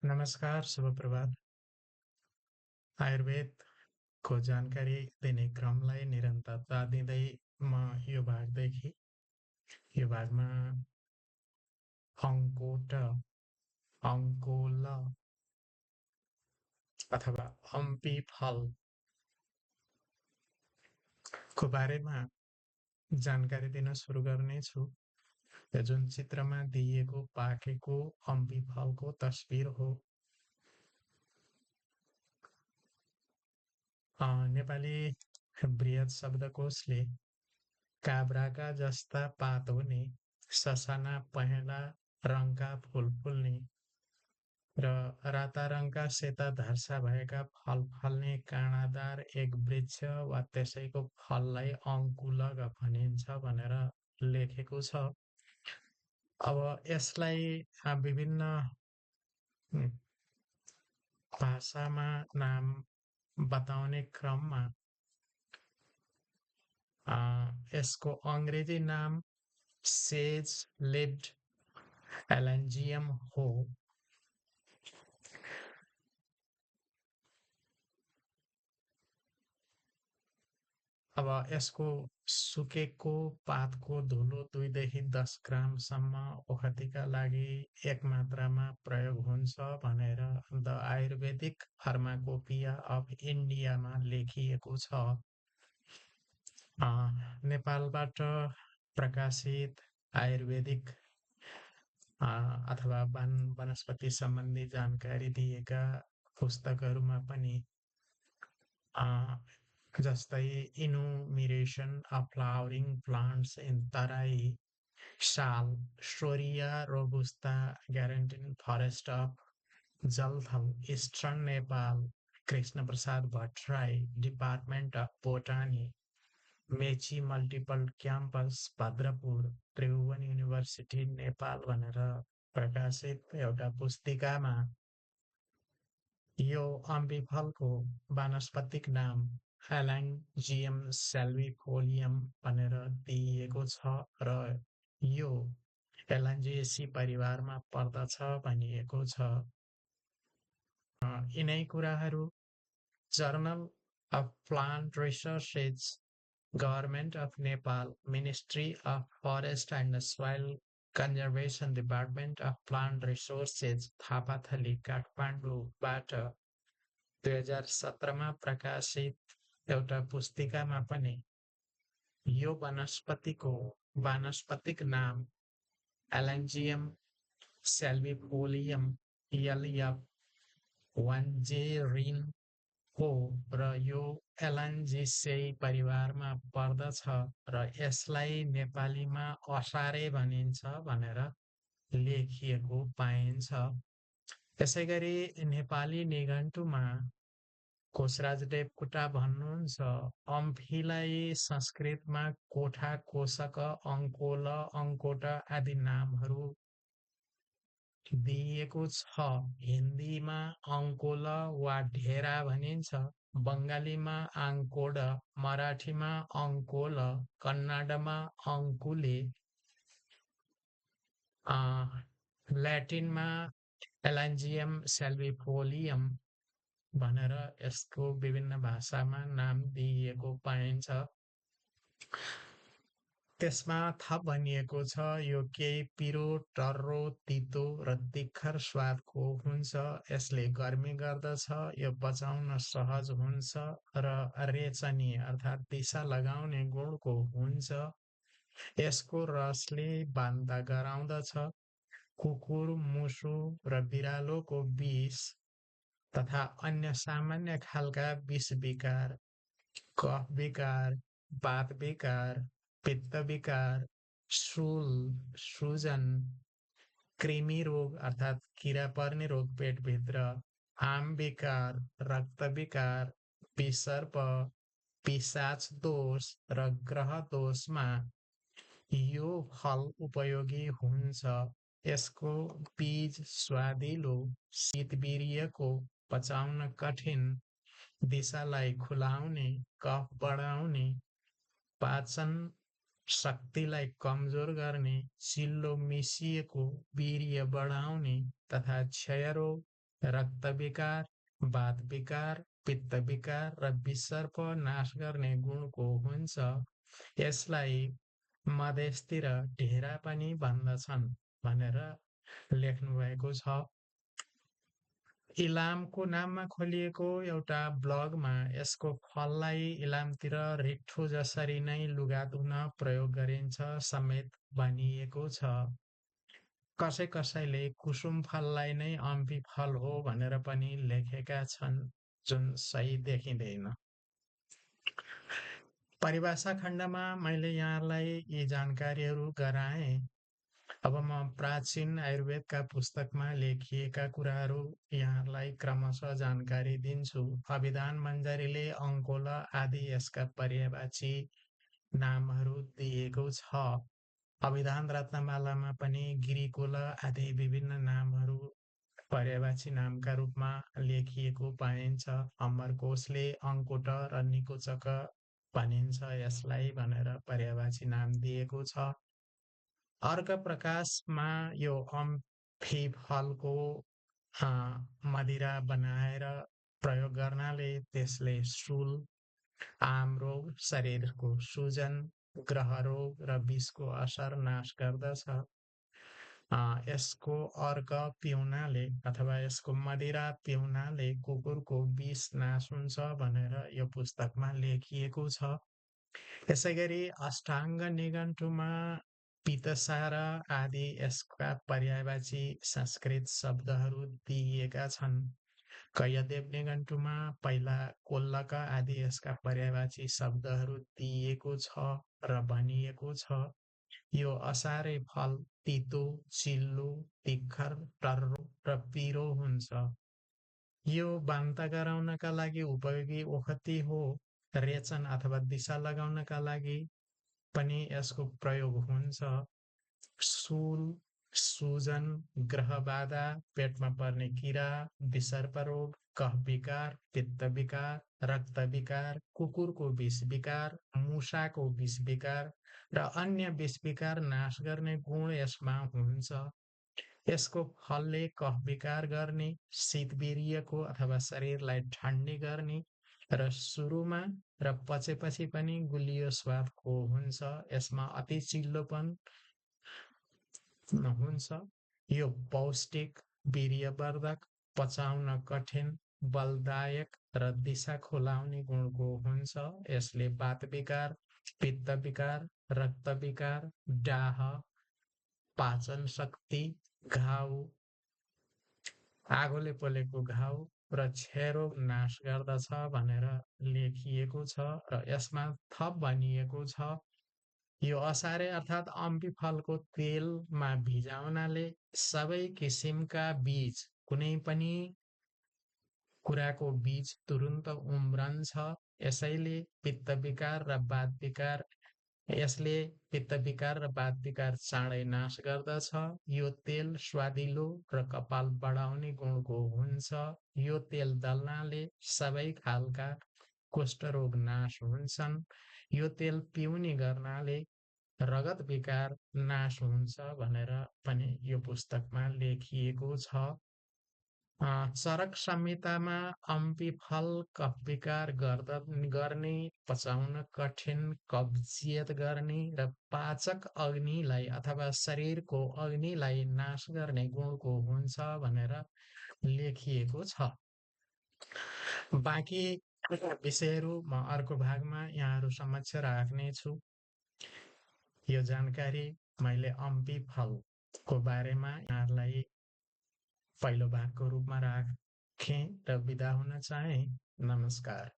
नमस्कार, शुभ प्रभात। आयुर्वेदको जानकारी दिने क्रमलाई निरन्तरता दिँदै म यो भागमा अङ्कोट, अङ्कोल अथवा अम्फिफलको बारेमा जानकारी दिन सुरु गर्नेछु। यो जुन चित्रमा दिइएको पाकेको अम्फिफलको तस्बिर हो। नेपाली बृहत शब्दकोशले काभ्राका जस्ता पात हुने, ससाना पहेँला रङका फूल फुल्ने र राता रङका सेता धर्सा भएका फल फल्ने काँडादार एक वृक्ष वा त्यसैको फललाई अङ्कुलक भनिन्छ भनेर लेखेको छ। अब यसलाई विभिन्न भाषामा नाम बताउने क्रममा यसको अङ्ग्रेजी नाम सेज लिव्ड एलेन्जियम हो। अब यसको सुकेको पातको धुलो 2 देखि 10 ग्रामसम्म ओखतीका लागि एक मात्रामा प्रयोग हुन्छ भनेर द आयुर्वेदिक फार्माकोपिया अफ इन्डियामा लेखिएको छ। नेपालबाट प्रकाशित आयुर्वेदिक अथवा वनस्पति सम्बन्धी जानकारी दिएका पुस्तकहरूमा पनि जस्तै enumeration of flowering plants in Terai, sal, Shorea robusta, ग्यारेन्टिन forest of Jalthal, eastern Nepal, Krishna Prasad Bhattarai, department of botany, Mechi multiple campus Bhadrapur, Tribhuvan university Nepal भनेर प्रकाशित एउटा पुस्तिकामा यो अम्फिफलको वानस्पतिक नाम एलाङ्जियम सेल्विफोलियम भनेर दिइएको छ र यो एलान्जिएसी परिवारमा पर्दछ भनिएको छ। यिनै कुराहरू journal of plant researches, government of Nepal, ministry of forest and soil conservation, department of plant resources, Thapathali, काठमाडौँबाट 2017मा प्रकाशित एउटा पुस्तिकामा पनि यो वनस्पतिको वानस्पतिक नाम एलाङ्जियम सेल्विफोलियम एलएफ वान्जेरिन हो र यो एलान्जिसेई परिवारमा पर्दछ र यसलाई नेपालीमा असारे भनिन्छ भनेर लेखिएको पाइन्छ। त्यसैगरी नेपाली निघण्टुमा कोशराज देवकोटा भन्नुहुन्छ, अम्फीलाई संस्कृतमा कोठा, कोशक, अङ्कोल, अङ्कोट आदि नामहरू दिइएको छ। हिन्दीमा अङ्कोल वा ढेरा भनिन्छ, बङ्गालीमा आङ्कोड, मराठीमा अङ्कोल, कन्नडमा अङ्कुले, ल्याटिनमा एलान्जियम सेल्विफोलियम भनेर यसको विभिन्न भाषामा नाम दिइएको पाइन्छ। त्यसमा थप भनिएको छ यो केही पिरो, टर्रो, तितो र तिखर स्वादको हुन्छ। यसले गर्मी गर्दछ, यो पचाउन सहज हुन्छ र रेचनीय अर्थात् दिशा लगाउने गुणको हुन्छ। यसको रसले बान्ता गराउँदछ। कुकुर, मुसु र बिरालोको विष तथा अन्य सामान्य खालका विष विकार, कफ विकार, वात विकार, पित्त विकार, शूल, सूजन, कृमि रोग अर्थात् किरा पर्ने रोग पेटभित्र, आम विकार, रक्त विकार, विसर्प, पिशाच दोष र ग्रह दोषमा यो फल उपयोगी हुन्छ। यसको बीज स्वादिलो, शीतवीर्यको, पचाउन कठिन, दिशालाई खुलाउने, कफ बढाउने, पाचन शक्तिलाई कमजोर गर्ने, चिल्लो मिसिएको, वीर्य बढाउने तथा क्षयरोग, रक्त विकार, वात विकार, पित्त विकार र विसर्प नाश गर्ने गुणको हुन्छ। यसलाई मधेसतिर ढेरा पनि भन्दछन् भनेर लेख्नु भएको छ। इलामको नाममा खोलिएको एउटा ब्लगमा यसको फललाई इलामतिर रिठ्ठो जसरी नै लुगा धुन प्रयोग गरिन्छ समेत भनिएको छ। कसैले कुसुम फललाई नै अम्फी फल हो भनेर पनि लेखेका छन्, जुन सही देखिँदैन। परिभाषा खण्डमा मैले यहाँलाई यी जानकारीहरू गराएँ। अब म प्राचीन आयुर्वेदका पुस्तकमा लेखिएका कुराहरू यहाँलाई क्रमशः जानकारी दिन्छु। अभिधान मञ्जरीले अङ्कोल आदि यसका पर्यायवाची नामहरू दिएको छ। अभिधान रत्नमालामा पनि गिरिकोल आदि विभिन्न नामहरू पर्यायवाची नामका रूपमा लेखिएको पाइन्छ। अमरकोशले अङ्कोट र निकोचक भनिन्छ यसलाई भनेर पर्यायवाची नाम दिएको छ। अर्क प्रकाशमा यो अम्फी फलको मदिरा बनाएर प्रयोग गर्नाले त्यसले शूल, आम रोग, शरीरको सूजन, ग्रह रोग र विषको असर नाश गर्दछ। यसको अर्क पिउनाले अथवा यसको मदिरा पिउनाले कुकुरको विष नाश हुन्छ भनेर यो पुस्तकमा लेखिएको छ। यसैगरी अष्टाङ्ग निघण्टुमा पितसार आदि यसका पर्यायवाची संस्कृत शब्दहरू दिइएका छन्। कैयदेव निघण्टुमा पहिला कोल्लक आदि यसका पर्यायवाची शब्दहरू दिइएको छ र भनिएको छ। यो असारे फल तितो, चिल्लो, तिखर, टर्रो र पिरो हुन्छ। यो बान्ता गराउनका लागि उपयोगी ओखती हो। रेचन अथवा दिशा लगाउनका लागि पनि यसको प्रयोग हुन्छ। शूल, सूजन, ग्रह बाधा, पेटमा पर्ने किरा, विसर्प रोग, कफ विकार, पित्त विकार, रक्त विकार, कुकुरको विष विकार, मुसाको विष विकार र अन्य विष विकार नाश गर्ने गुण यसमा हुन्छ। यसको फलले कफ विकार गर्ने, शीतवीर्यको अथवा शरीरलाई ठण्डी गर्ने र सुरुमा र पचेपछि पनि गुलियो स्वादको हुन्छ। यसमा अति चिल्लोपन हुन्छ। यो पौष्टिक, वीर्यवर्धक, पचाउन कठिन, बलदायक र दिशा खुलाउने गुणको हुन्छ। यसले वात विकार, पित्त विकार, रक्त विकार, डाह, पाचन शक्ति, घाउ, आगोले पोलेको घाउ र क्षयरोग नाश गर्दछ भनेर लेखिएको छ र यसमा थप भनिएको छ। यो असारे अर्थात् अम्फी फलको तेलमा भिजाउनाले सबै किसिमका बीज, कुनै पनि कुराको बीज तुरुन्त उम्रन्छ। यसले पित्त विकार र वात विकार चाँडै नाश गर्दछ। यो तेल स्वादिलो र कपाल बढाउने गुणको हुन्छ। यो तेल दल्नाले सबै खालका कुष्ठरोग नाश हुन्छन्। यो तेल पिउने गर्नाले रगत विकार नाश हुन्छ भनेर पनि यो पुस्तकमा लेखिएको छ। चरक संहितामा अम्फी फल कफ विकार गर्ने, पचाउन कठिन, कब्जियत गर्ने र पाचक अग्निलाई अथवा शरीरको अग्निलाई नाश गर्ने गुणको हुन्छ भनेर लेखिएको छ। बाँकी विषयहरू म अर्को भागमा यहाँहरू समक्ष राख्नेछु। यो जानकारी मैले अम्फी फलको बारेमा यहाँहरूलाई पहिलो भागको रूपमा राखेँ र बिदा हुन चाहे। नमस्कार।